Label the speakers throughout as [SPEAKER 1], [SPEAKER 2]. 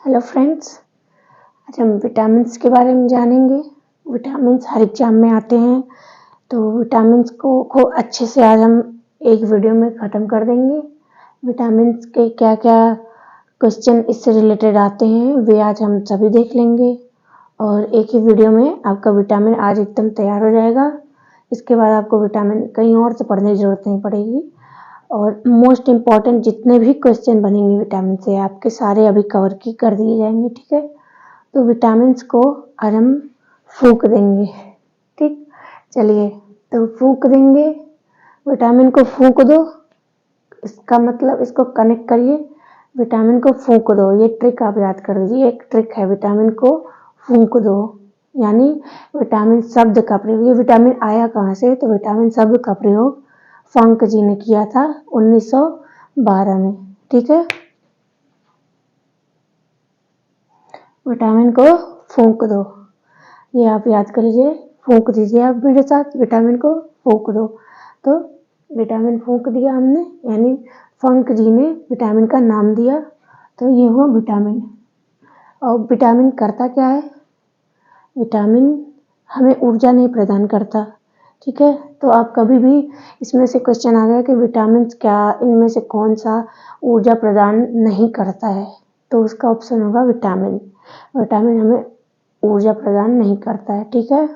[SPEAKER 1] Hello friends, आज हम vitamins के बारे में जानेंगे। विटामिन्स हर एग्जाम में आते हैं, तो विटामिन्स को अच्छे से आज हम एक वीडियो में ख़त्म कर देंगे। विटामिन्स के क्या क्या क्वेश्चन इससे रिलेटेड आते हैं वे आज हम सभी देख लेंगे और एक ही वीडियो में आपका विटामिन आज एकदम तैयार हो जाएगा। इसके बाद आपको विटामिन कहीं और से पढ़ने की ज़रूरत नहीं पड़ेगी और मोस्ट इम्पॉर्टेंट जितने भी क्वेश्चन बनेंगे विटामिन से आपके सारे अभी कवर की कर दिए जाएंगे। ठीक है, तो विटामिन्स को आज हम फूंक देंगे। ठीक, चलिए तो फूंक देंगे। विटामिन को फूंक दो, इसका मतलब इसको कनेक्ट करिए। विटामिन को फूंक दो, ये ट्रिक आप याद कर लीजिए। एक ट्रिक है विटामिन को फूंक दो, यानी विटामिन शब्द का प्रयोग। ये विटामिन आया कहाँ से? तो विटामिन शब्द का प्रयोग फंक जी ने किया था 1912 में। ठीक है, विटामिन को फूंक दो, ये आप याद कर लीजिए। फूंक दीजिए आप मेरे साथ, विटामिन को फूंक दो। तो विटामिन फूंक दिया हमने, यानी फंक जी ने विटामिन का नाम दिया, तो ये हुआ विटामिन। और विटामिन करता क्या है? विटामिन हमें ऊर्जा नहीं प्रदान करता। ठीक है, तो आप कभी भी इसमें से क्वेश्चन आ गया कि विटामिन क्या, इनमें से कौन सा ऊर्जा प्रदान नहीं करता है, तो उसका ऑप्शन होगा विटामिन। विटामिन हमें ऊर्जा प्रदान नहीं करता है। ठीक है,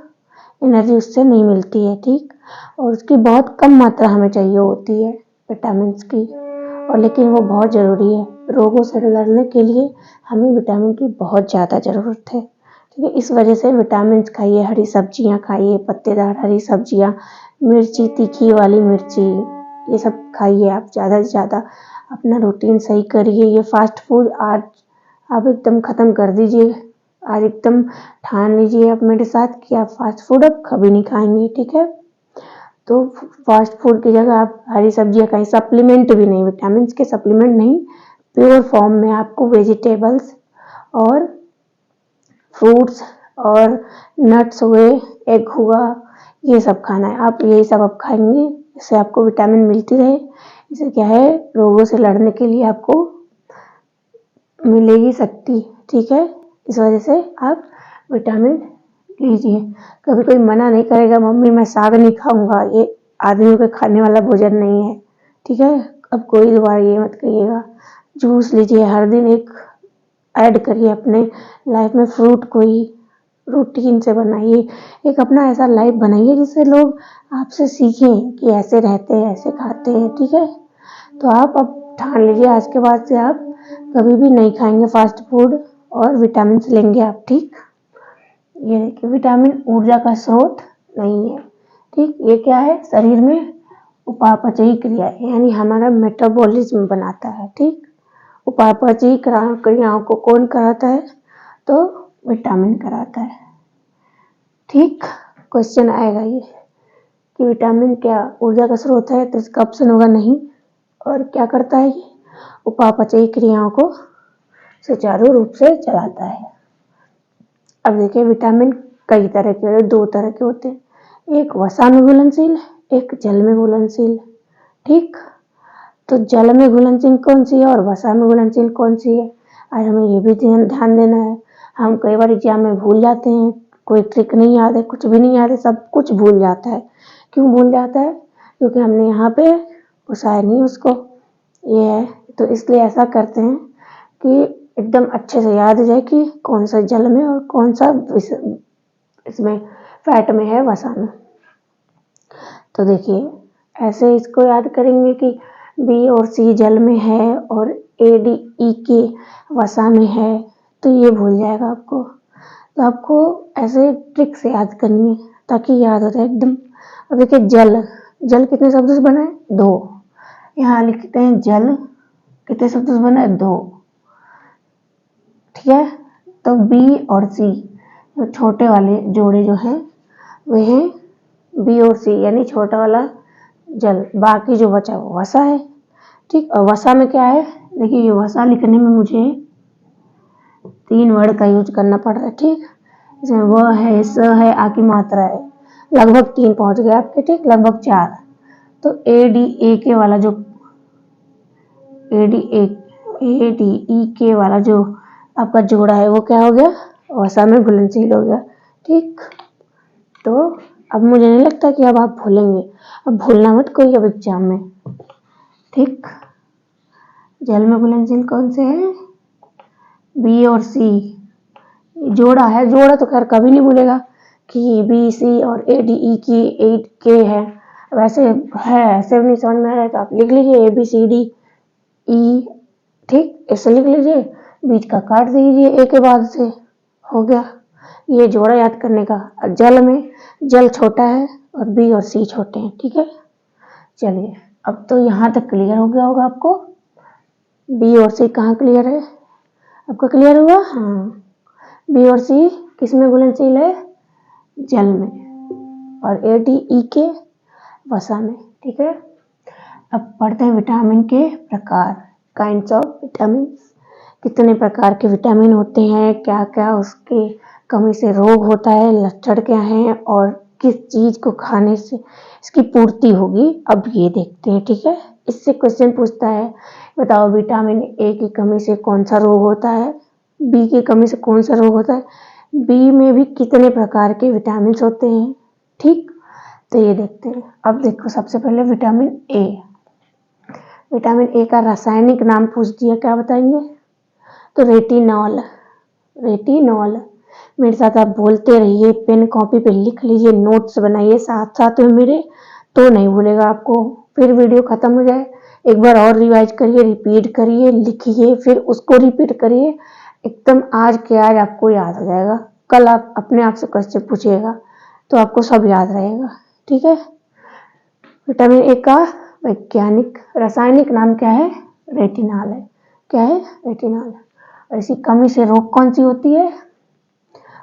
[SPEAKER 1] एनर्जी उससे नहीं मिलती है। ठीक, और उसकी बहुत कम मात्रा हमें चाहिए होती है विटामिन्स की, और लेकिन वो बहुत ज़रूरी है। रोगों से लड़ने के लिए हमें विटामिन की बहुत ज़्यादा ज़रूरत है। ठीक है, इस वजह से विटामिन्स खाइए, हरी सब्जियां खाइए, पत्तेदार हरी सब्जियां, मिर्ची, तीखी वाली मिर्ची, ये सब खाइए आप ज़्यादा से ज़्यादा। अपना रूटीन सही करिए। ये फास्ट फूड आज आप एकदम ख़त्म कर दीजिए। आज एकदम ठान लीजिए आप मेरे साथ कि आप फास्ट फूड अब कभी नहीं खाएंगे। ठीक है, तो फास्ट फूड की जगह आप हरी सब्जियां खाएं। सप्लीमेंट भी नहीं, विटामिन के सप्लीमेंट नहीं, प्योर फॉर्म में आपको वेजिटेबल्स और फ्रूट्स और नट्स हुए, एग हुआ, ये सब खाना है। आप यही सब आप खाएंगे, इससे आपको विटामिन मिलती रहे। इससे क्या है, रोगों से लड़ने के लिए आपको मिलेगी शक्ति। ठीक है, इस वजह से आप विटामिन लीजिए। कभी कोई मना नहीं करेगा मम्मी मैं साग नहीं खाऊंगा, ये आदमियों के खाने वाला भोजन नहीं है। ठीक है, अब कोई दोबारा ये मत कहिएगा। जूस लीजिए, हर दिन एक ऐड करिए अपने लाइफ में। फ्रूट कोई रूटीन से बनाइए, एक अपना ऐसा लाइफ बनाइए जिससे लोग आपसे सीखें कि ऐसे रहते हैं, ऐसे खाते हैं। ठीक है, तो आप अब ठान लीजिए आज के बाद से आप कभी भी नहीं खाएंगे फास्ट फूड और विटामिन लेंगे आप। ठीक, ये देखिए विटामिन ऊर्जा का स्रोत नहीं है। ठीक, ये क्या है, शरीर में उपापचयी क्रिया यानी हमारा मेटाबॉलिज्म बनाता है। ठीक, उपापचयी क्रियाओं को कौन कराता है? तो विटामिन कराता है। ठीक, क्वेश्चन आएगा ये कि विटामिन क्या ऊर्जा का स्रोत है, तो इसका ऑप्शन होगा नहीं। और क्या करता है? ये उपापचयी क्रियाओं को सुचारू रूप से चलाता है। अब देखिए विटामिन कई तरह के, दो तरह के होते हैं, एक वसा में घुलनशील, एक जल में घुलनशील। ठीक, तो जल में घुलनशील कौन सी है और वसा में घुलनशील कौन सी है, आज हमें ये भी ध्यान देना है। हम कई बार एग्जाम में भूल जाते हैं, कोई ट्रिक नहीं याद है, कुछ भी नहीं याद है, सब कुछ भूल जाता है। क्यों भूल जाता है? क्योंकि हमने यहाँ पे घुसाया नहीं उसको, ये है। तो इसलिए ऐसा करते हैं कि एकदम अच्छे से याद हो जाए कि कौन सा जल में और कौन सा इसमें फैट में है, वसा में। तो देखिए ऐसे इसको याद करेंगे कि बी और सी जल में है और ए डी ई के वसा में है, तो ये भूल जाएगा आपको। तो आपको ऐसे ट्रिक से याद करनी है ताकि याद हो जाए एकदम। अब देखिए जल, जल कितने शब्दों से बना है? दो। यहाँ लिखते हैं जल कितने शब्दों से बना है? दो। ठीक है, तो बी और सी जो छोटे वाले जोड़े जो हैं वे हैं बी और सी, यानी छोटा वाला जल, बाकी जो बचा वो वसा है। ठीक, और वसा में क्या है? देखिए ये वसा लिखने में मुझे 3 वर्ड का यूज करना पड़ रहा है। ठीक, इसमें व है, स है, आ की मात्रा है, लगभग 3 पहुंच गए आपके। ठीक, लगभग 4। तो ए डी ए के वाला जो ए डी ई के वाला जो आपका जोड़ा है वो क्या हो गया, वसा में घुलनशील हो गया। ठीक, तो अब मुझे नहीं लगता कि अब आप भूलेंगे, अब भूलना मत कोई अब एग्जाम में। ठीक, जल में घुलनशील कौन से हैं, बी और सी। जोड़ा है, जोड़ा तो खैर कभी नहीं भूलेगा कि बी सी और ए डी ई की 8 के है, वैसे है, ऐसे भी नहीं समझ में आ रहा है तो आप लिख लीजिए A B C D E. ठीक, ऐसे लिख लीजिए, बीच का काट दीजिए ए के बाद से, हो गया ये जोड़ा याद करने का। जल में जल छोटा है और बी और सी छोटे हैं। ठीक है, चलिए अब तो यहाँ तक क्लियर हो गया होगा आपको। बी और सी कहाँ क्लियर है, आपको क्लियर हुआ। हाँ, बी और सी किस में घुलनशील है, जल में, और ए डी ई के वसा में। ठीक है, अब पढ़ते हैं विटामिन के प्रकार, काइंड्स ऑफ विटामिन। कितने प्रकार के विटामिन होते हैं, क्या क्या उसके कमी से रोग होता है, लक्षण क्या हैं, और किस चीज को खाने से इसकी पूर्ति होगी, अब ये देखते हैं। ठीक है, इससे क्वेश्चन पूछता है बताओ विटामिन ए की कमी से कौन सा रोग होता है, बी की कमी से कौन सा रोग होता है, बी में भी कितने प्रकार के विटामिन होते हैं। ठीक, तो ये देखते हैं। अब देखो सबसे पहले विटामिन ए, विटामिन ए का रासायनिक नाम पूछ दिया, क्या बताएंगे, तो रेटिनॉल। रेटिनॉल, मेरे साथ आप बोलते रहिए, पेन कॉपी पे लिख लीजिए, नोट्स बनाइए साथ साथ में मेरे, तो नहीं भूलेगा आपको। फिर वीडियो खत्म हो जाए एक बार और रिवाइज करिए, रिपीट करिए, लिखिए, फिर उसको रिपीट करिए, एकदम आज के आज आपको याद हो जाएगा। कल आप अपने आप से क्वेश्चन पूछिएगा तो आपको सब याद रहेगा। ठीक है, विटामिन ए का वैज्ञानिक रासायनिक नाम क्या है, रेटिनॉल है। क्या है, रेटिनॉल। और इसी कमी से रोग कौन सी होती है,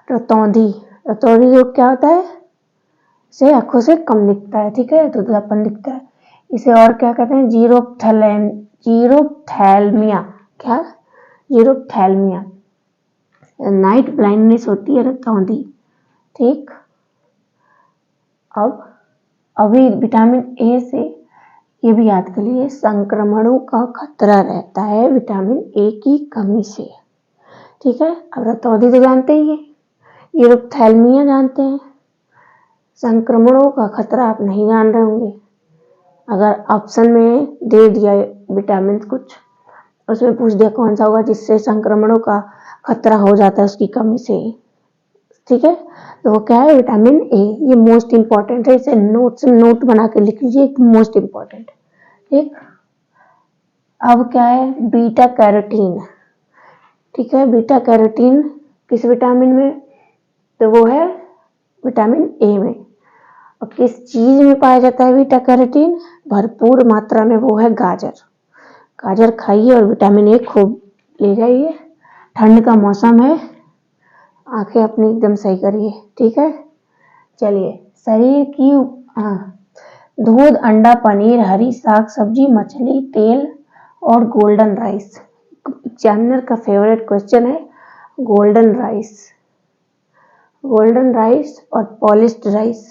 [SPEAKER 1] रतौंधी। रतौंधी रोग क्या होता है, इसे आंखों से कम दिखता है। ठीक है, धुंधलापन दिखता है, इसे और क्या कहते हैं, जीरोप्थैल्मिया। क्या, जीरोप्थैल्मिया, नाइट ब्लाइंडनेस होती है रतौंधी। ठीक, अब अभी विटामिन ए से ये भी याद कर लीजिए, संक्रमणों का खतरा रहता है विटामिन ए की कमी से। ठीक है, अब रतौंधी तो जानते ही हैं, यूरोप्थैल्मिया जानते हैं, संक्रमणों का खतरा आप नहीं जान रहे होंगे। अगर ऑप्शन में दे दिया विटामिन कुछ, उसमें पूछ दिया कौन सा होगा जिससे संक्रमणों का खतरा हो जाता है उसकी कमी से। ठीक है, तो वो क्या है, विटामिन ए। ये मोस्ट इंपॉर्टेंट है, इसे नोट बना के लिख लीजिए, मोस्ट इंपॉर्टेंट। ठीक, अब क्या है, बीटा कैरोटीन। ठीक है, बीटा कैरोटीन किस विटामिन में, तो वो है विटामिन ए में। और किस चीज में पाया जाता है बीटा कैरोटीन, भरपूर मात्रा में, वो है गाजर। गाजर खाइए और विटामिन ए खूब ले जाइए। ठंड का मौसम है, आंखें अपनी एकदम सही करिए। ठीक है, चलिए शरीर की, दूध, अंडा, पनीर, हरी साग सब्जी, मछली, तेल और गोल्डन राइस। एग्जामिनर का फेवरेट क्वेश्चन है गोल्डन राइस। गोल्डन राइस और पॉलिश्ड राइस,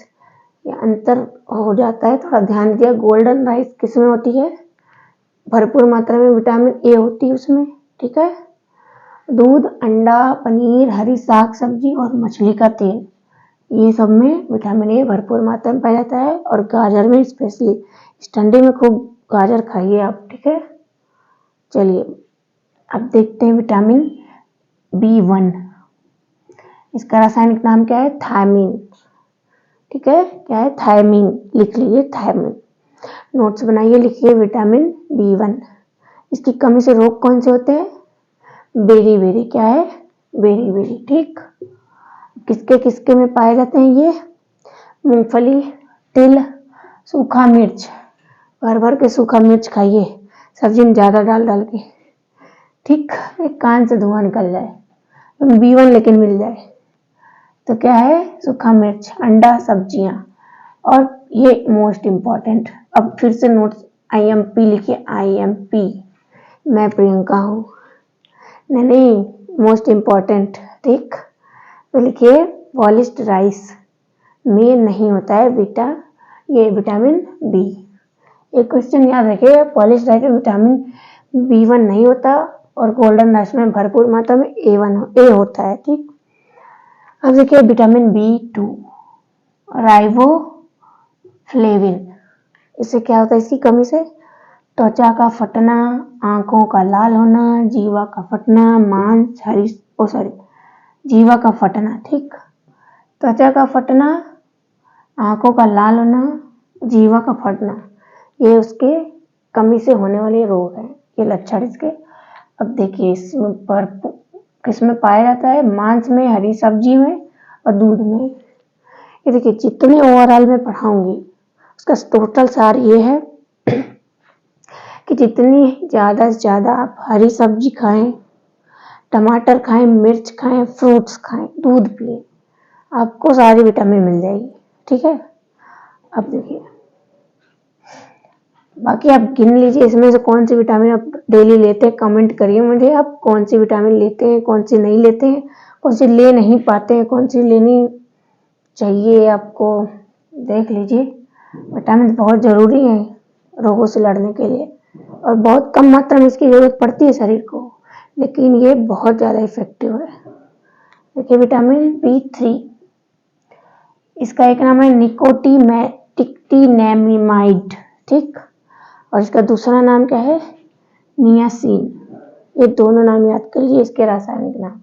[SPEAKER 1] ये अंतर हो जाता है, थोड़ा ध्यान दिया। गोल्डन राइस किसमें होती है, भरपूर मात्रा में विटामिन ए होती है उसमें। ठीक है, दूध, अंडा, पनीर, हरी साग सब्जी और मछली का तेल, ये सब में विटामिन ए भरपूर मात्रा में पाया जाता है, और गाजर में स्पेशली। इस ठंडी में खूब गाजर खाइए आप। ठीक है, चलिए अब देखते हैं विटामिन B1। इसका रासायनिक नाम क्या है, थायमीन। ठीक है, क्या है, थायमीन, लिख लीजिए थायमीन। नोट्स बनाइए, लिखिए विटामिन B1। इसकी कमी से रोग कौन से होते हैं, बेरी बेरी। क्या है, बेरी बेरी। ठीक, किसके किसके में पाए जाते हैं ये, मूंगफली, तिल, सूखा मिर्च। भर भर के सूखा मिर्च खाइए सब्जी में ज्यादा डाल डाल के। ठीक, एक कान से धुआं निकल जाए, B1 लेकिन मिल जाए। तो क्या है, सूखा मिर्च, अंडा, सब्जियां। और ये मोस्ट इंपॉर्टेंट, अब फिर से नोट्स IMP लिखिए, IMP, मैं प्रियंका हूँ। नहीं, मोस्ट इंपॉर्टेंट। ठीक, तो लिखिए पॉलिश्ड राइस में नहीं होता है ये विटामिन बी। एक क्वेश्चन याद रखिए, पॉलिश्ड राइस में विटामिन B1 नहीं होता, और गोल्डन रश में भरपूर मात्रा में ए होता है। ठीक, अब देखिए विटामिन B2 राइबोफ्लेविन, इससे क्या होता है? इसकी कमी से त्वचा का फटना, आंखों का लाल होना, जीवा का फटना, जीवा का फटना। ठीक, त्वचा का फटना, आंखों का लाल होना, जीवा का फटना, ये उसके कमी से होने वाले रोग हैं, ये लक्षण इसके। अब देखिए इसमें भरपूर किसमें पाया जाता है? मांस में, हरी सब्जी में और दूध में। ये देखिए जितने ओवरऑल में पढ़ाऊंगी उसका टोटल सार ये है कि जितनी ज़्यादा से ज़्यादा आप हरी सब्जी खाएं, टमाटर खाएं, मिर्च खाएं, फ्रूट्स खाएं, दूध पिए, आपको सारी विटामिन मिल जाएगी। ठीक है, अब देखिए बाकी आप गिन लीजिए इसमें से कौन सी विटामिन आप डेली लेते हैं। कमेंट करिए मुझे आप कौन सी विटामिन लेते हैं, कौन सी नहीं लेते हैं, कौन सी ले नहीं पाते हैं, कौन सी लेनी चाहिए आपको। देख लीजिए, विटामिन बहुत ज़रूरी है रोगों से लड़ने के लिए, और बहुत कम मात्रा में इसकी ज़रूरत पड़ती है शरीर को, लेकिन ये बहुत ज़्यादा इफेक्टिव है। देखिए विटामिन B3, इसका एक नाम है निकोटिनेमाइड। ठीक, और इसका दूसरा नाम क्या है? नियासिन। ये दोनों नाम याद कर लीजिए इसके रासायनिक नाम।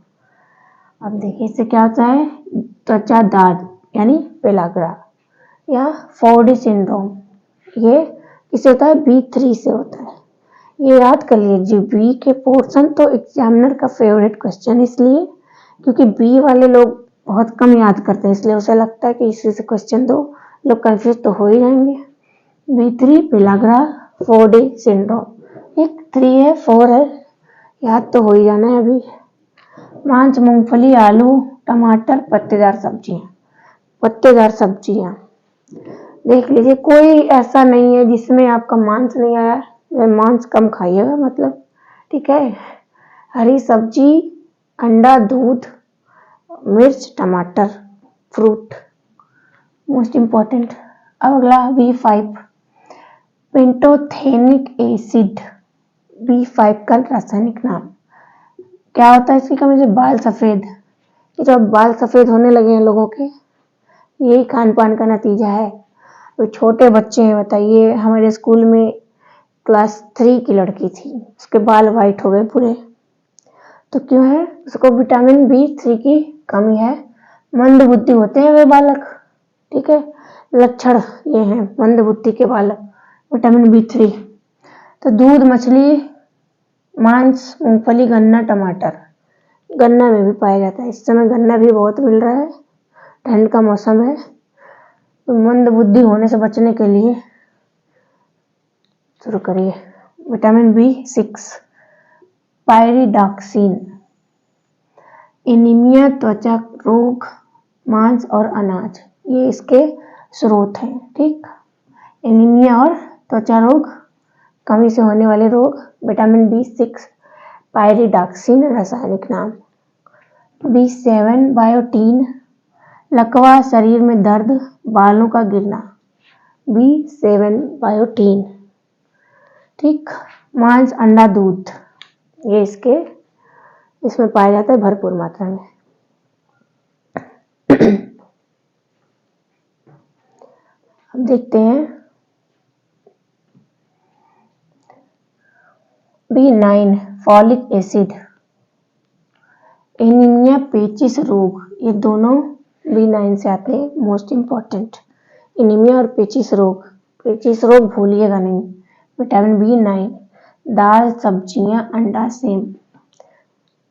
[SPEAKER 1] अब देखिए इससे क्या होता है? त्वचा दाद यानी पेलाग्रा या फोर्डी सिंड्रोम, ये किससे होता है? B3 से होता है। ये याद कर लीजिए, बी के पोर्शन तो एग्जामिनर का फेवरेट क्वेश्चन, इसलिए क्योंकि बी वाले लोग बहुत कम याद करते हैं, इसलिए उसे लगता है कि इसी से क्वेश्चन दो, लोग कंफ्यूज तो हो ही जाएंगे। B3 पेलाग्रा फोर्डी सिंड्रोम, एक 3 है 4 है, याद तो हो ही जाना है अभी। मांस, मूंगफली, आलू, टमाटर, पत्तेदार सब्जियां देख लीजिए, कोई ऐसा नहीं है जिसमें आपका मांस नहीं आया, मांस कम खाइएगा मतलब। ठीक है, हरी सब्जी, अंडा, दूध, मिर्च, टमाटर, फ्रूट, मोस्ट इम्पॉर्टेंट। अब अगला B5 पेंटोथेनिक एसिड, B5 का रासायनिक नाम क्या होता है? इसकी कमी से बाल सफेद, ये जब बाल सफेद होने लगे हैं लोगों के, यही खान पान का नतीजा है। तो छोटे बच्चे हैं, बताइए, हमारे स्कूल में क्लास 3 की लड़की थी, उसके बाल वाइट हो गए पूरे, तो क्यों है? उसको विटामिन B3 की कमी है, मंद बुद्धि होते हैं वे बालक। ठीक है, लक्षण ये हैं मंद बुद्धि के बालक, विटामिन B3। तो दूध, मछली, मांस, मूंगफली, गन्ना, टमाटर, गन्ना में भी पाया जाता है। इस समय गन्ना भी बहुत मिल रहा है, ठंड का मौसम है, तो मंद बुद्धि होने से बचने के लिए शुरू करिए। विटामिन B6 पायरिडॉक्सिन, एनीमिया, त्वचा रोग, मांस और अनाज, ये इसके स्रोत हैं। ठीक, एनीमिया और त्वचा रोग, कमी से होने वाले रोग, विटामिन B6 पायरिडॉक्सिन रासायनिक नाम। B7 बायोटीन, लकवा, शरीर में दर्द, बालों का गिरना, B7 बायोटीन। ठीक, मांस, अंडा, दूध, ये इसमें पाया जाता है भरपूर मात्रा में। अब देखते हैं B9 फॉलिक एसिड, एनीमिया, पेचिश रोग, ये दोनों B9 से आते हैं, मोस्ट इम्पॉर्टेंट। एनीमिया और पेचिश रोग भूलिएगा नहीं। विटामिन B9, दाल, सब्जियां, अंडा, सेम।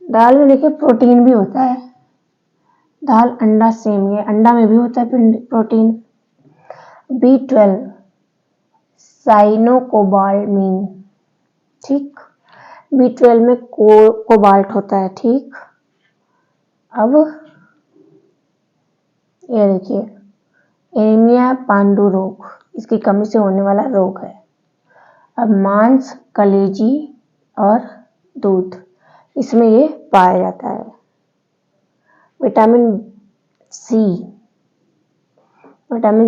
[SPEAKER 1] दाल में देखिए प्रोटीन भी होता है, दाल, अंडा, सेम, ये अंडा में भी होता है प्रोटीन। B12 साइनोकोबाल्मीन, ठीक, B12 में कोबाल्ट होता है। ठीक, अब ये देखिए एनीमिया, पांडु रोग, इसकी कमी से होने वाला रोग है। अब मांस, कलेजी और दूध, इसमें ये पाया जाता है। विटामिन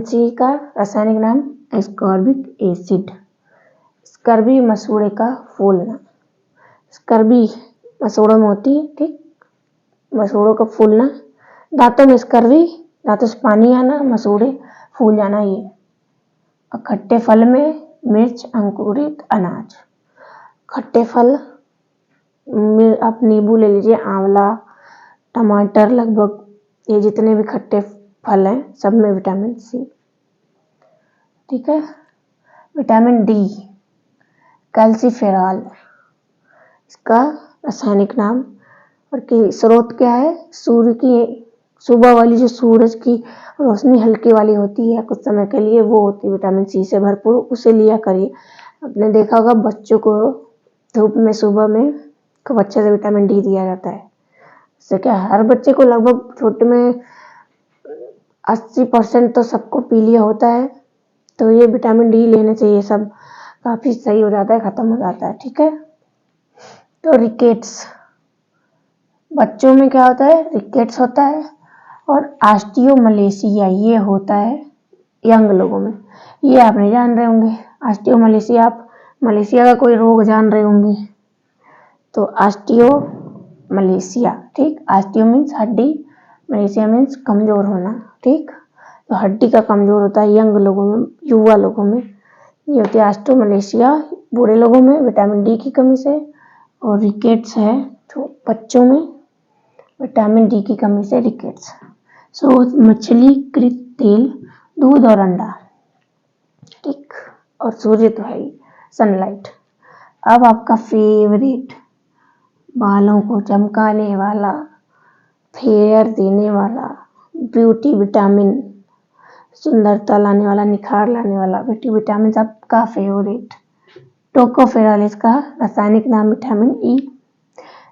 [SPEAKER 1] सी का रासायनिक नाम एस्कॉर्बिक एसिड, स्कर्वी मसूड़े का फूलना, स्कर्वी मसूड़ों में होती है, ठीक, मसूड़ों का फूलना, दांतों में स्कर्वी, दांतों से पानी आना, मसूड़े फूल जाना ये। और खट्टे फल में मिर्च, अंकुरित अनाज। खट्टे फल आप नींबू ले लीजिए, आंवला, टमाटर, लगभग ये जितने भी खट्टे फल हैं सब में विटामिन सी, ठीक है। विटामिन डी कैल्सीफेरॉल, इसका रासायनिक नाम और की स्रोत क्या है, सूर्य की सुबह वाली जो सूरज की रोशनी हल्की वाली होती है कुछ समय के लिए, वो होती है विटामिन सी से भरपूर, उसे लिया करिए। आपने देखा होगा बच्चों को धूप में सुबह में खूब अच्छे से विटामिन डी दिया जाता है। इससे क्या हर बच्चे को लगभग छोटे में 80% तो सबको पी लिया होता है, तो ये विटामिन डी लेने से ये सब काफ़ी सही हो जाता है, ख़त्म हो जाता है, ठीक है। तो रिकेट्स, बच्चों में क्या होता है, रिकेट्स होता है, और ऑस्टियोमलेशिया ये होता है यंग लोगों में। ये आप नहीं जान रहे होंगे, ऑस्टियोमलेशिया, आप मलेशिया का कोई रोग जान रहे होंगे, तो ऑस्टियोमलेशिया, ठीक, ऑस्टियो मीन्स हड्डी, मलेशिया मीन्स कमजोर होना, ठीक। तो हड्डी का कमजोर होता है यंग लोगों में, युवा लोगों में, ये होती है ऑस्टियोमलेशिया बूढ़े लोगों में विटामिन डी की कमी से। और रिकेट्स है तो बच्चों में विटामिन डी की कमी से रिकेट्स। सो मछली कृत तेल, दूध और अंडा, ठीक, और सूर्य तो है ही, सनलाइट। अब आपका फेवरेट, बालों को चमकाने वाला, फेयर देने वाला, ब्यूटी विटामिन, सुंदरता लाने वाला, निखार लाने वाला ब्यूटी विटामिन सबका फेवरेट टोकोफेरॉल, इसका रासायनिक नाम विटामिन ई।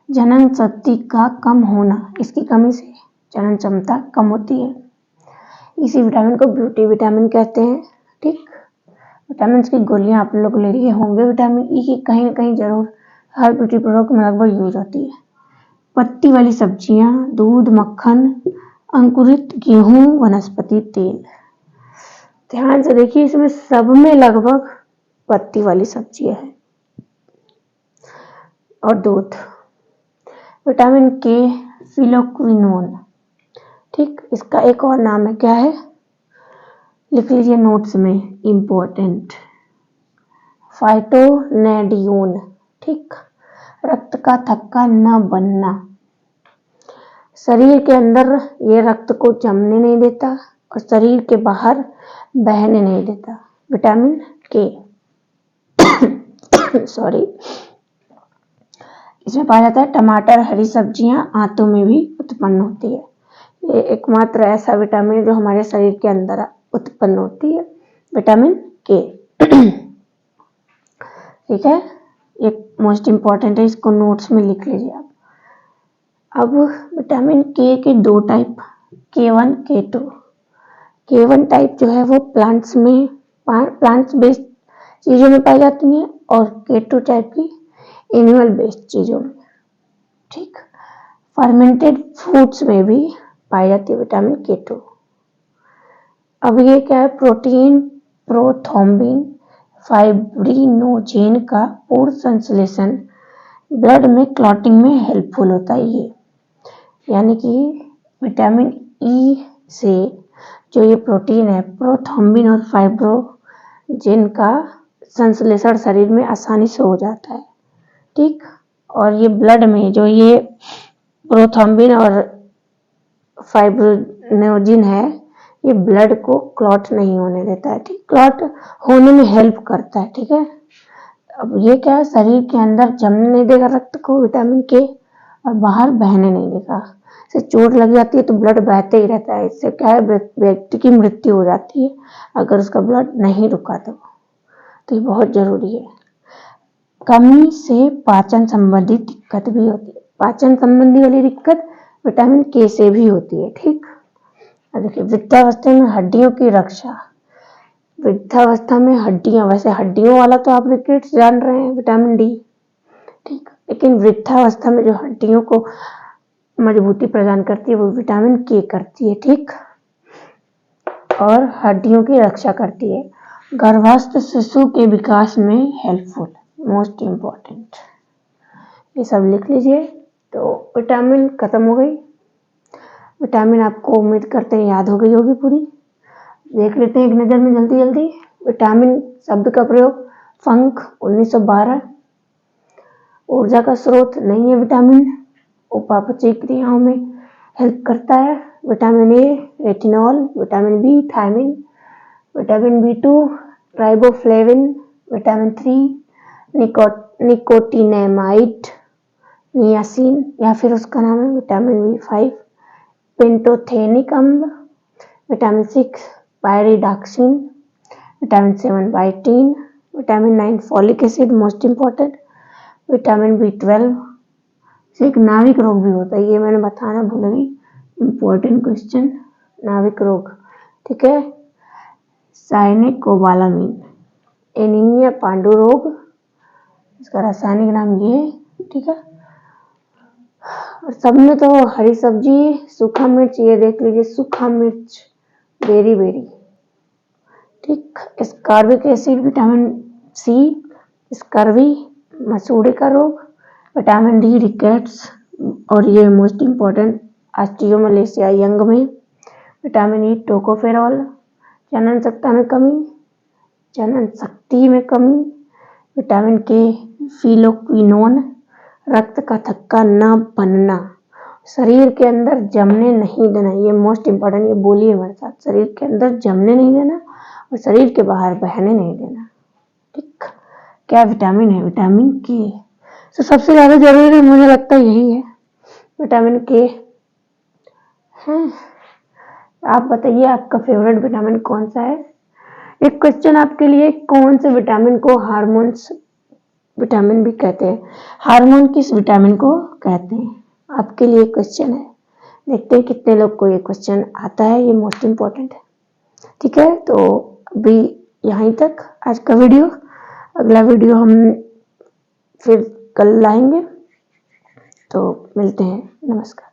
[SPEAKER 1] जनन शक्ति का कम होना, इसकी कमी से जनन क्षमता कम होती है, इसी विटामिन को ब्यूटी विटामिन कहते हैं, ठीक। विटामिन की गोलियां आप लोग ले लिए होंगे, विटामिन ई की कहीं ना कहीं जरूर हर ब्यूटी प्रोडक्ट में लगभग यूज होती है। पत्ती वाली सब्जियां, दूध, मक्खन, अंकुरित गेहूं, वनस्पति तेल, ध्यान से देखिए इसमें सब में लगभग पत्ती वाली सब्जियां हैं। और दूध, विटामिन के फिलोक्विनोन, ठीक, इसका एक और नाम है, क्या है, लिख लीजिए नोट्स में, इम्पोर्टेंट, फाइटोनेडियोन, ठीक, रक्त का थक्का न बनना, शरीर के अंदर ये रक्त को जमने नहीं देता और शरीर के बाहर बहने नहीं देता। विटामिन के सॉरी, इसमें पाया जाता है। टमाटर, हरी सब्जियां आंतों में भी उत्पन्न होती है, ये एकमात्र ऐसा विटामिन जो हमारे शरीर के अंदर उत्पन्न होती है, विटामिन के, ठीक है, ये मोस्ट इम्पॉर्टेंट है, इसको नोट्स में लिख लीजिए आप। अब विटामिन के दो type, K1 K2। K1 type जो है वो प्लांट्स बेस्ड चीजों में पाई जाती हैं, और K2 टाइप की एनिमल बेस्ड चीजों में, ठीक। फर्मेंटेड फूड्स में भी पाई जाती है विटामिन K2। अब ये क्या है, प्रोटीन प्रोथ्रोम्बिन फाइब्रिनोजेन का पूर्ण संश्लेषण ब्लड में क्लॉटिंग में हेल्पफुल होता है ये, यानी कि विटामिन ई से जो ये प्रोटीन है प्रोथ्रोम्बिन और फाइब्रिनोजेन का संश्लेषण शरीर में आसानी से हो जाता है, ठीक। और ये ब्लड में जो ये प्रोथ्रोम्बिन और फाइब्रिनोजेन है, ये ब्लड को क्लॉट नहीं होने देता है, ठीक, क्लॉट होने में हेल्प करता है, ठीक है। अब ये क्या है, शरीर के अंदर जमने नहीं देगा रक्त को विटामिन के, और बाहर बहने नहीं देगा। से चोट लग जाती है तो ब्लड बहते ही रहता है, इससे क्या है, व्यक्ति की मृत्यु हो जाती है अगर उसका ब्लड नहीं रुका तो ये बहुत जरूरी है। कमी से पाचन संबंधी दिक्कत भी होती है, पाचन संबंधी वाली दिक्कत विटामिन के से भी होती है, ठीक। देखिए वृद्धावस्था में हड्डियों की रक्षा, वृद्धावस्था में हड्डियां, वैसे हड्डियों वाला तो आप रिकेट्स जान रहे हैं विटामिन डी, ठीक, लेकिन वृद्धावस्था में जो हड्डियों को मजबूती प्रदान करती है वो विटामिन के करती है, ठीक, और हड्डियों की रक्षा करती है। गर्भस्थ शिशु के विकास में हेल्पफुल, मोस्ट इम्पॉर्टेंट, ये सब लिख लीजिए। तो विटामिन खत्म हो गई। विटामिन आपको उम्मीद करते हैं याद हो गई होगी पूरी। देख लेते हैं एक नज़र में जल्दी जल्दी। विटामिन शब्द का प्रयोग फंक 1912। ऊर्जा का स्रोत नहीं है विटामिन, उपापचय क्रियाओं में हेल्प करता है। Vitamin A retinol, vitamin B thiamine, vitamin बी2 राइबोफ्लेविन, विटामिन 3 निकोटिनेमाइड नियासिन या फिर उसका नाम है विटामिन बी5 पेंटोथेनिक अम्ल, vitamin 6 pyridoxine, vitamin 7 biotin, vitamin 9 folic acid most important, vitamin बी12 से एक नाविक रोग भी होता है, ये मैंने बताना भूल गई, इम्पोर्टेंट क्वेश्चन, नाविक रोग, ठीक है। साइनेकोबालामीन, एनीमिया पांडु रोग, इसका रासायनिक नाम ये है, ठीक है। और सब में तो हरी सब्जी, सूखा मिर्च, ये देख लीजिए सूखा मिर्च, बेरी बेरी, ठीक। स्कार्बिक एसिड विटामिन सी, स्कर्वी मसूड़े का रोग, विटामिन डी रिकेट्स, और ये मोस्ट इम्पॉर्टेंट ऑस्टियोमलेशिया यंग में, विटामिन ई टोकोफेरॉल, जनन शक्ति में कमी, विटामिन के फिलोक्विनोन, रक्त का थक्का न बनना, शरीर के अंदर जमने नहीं देना, ये मोस्ट इम्पॉर्टेंट, ये बोलिए मेरे साथ, शरीर के अंदर जमने नहीं देना और शरीर के बाहर बहने नहीं देना, ठीक। क्या विटामिन है? विटामिन के। तो सबसे ज़्यादा जरूरी मुझे लगता है यही है, विटामिन के है। आप बताइए आपका फेवरेट विटामिन कौन सा है। एक क्वेश्चन आपके लिए, कौन से विटामिन को हार्मोन्स विटामिन भी कहते हैं, हार्मोन किस विटामिन को कहते हैं, आपके लिए क्वेश्चन है। देखते हैं कितने लोग को ये क्वेश्चन आता है, ये मोस्ट इम्पोर्टेंट है, ठीक है। तो अभी यहीं तक आज का वीडियो, अगला वीडियो हम फिर कल लाएंगे, तो मिलते हैं, नमस्कार।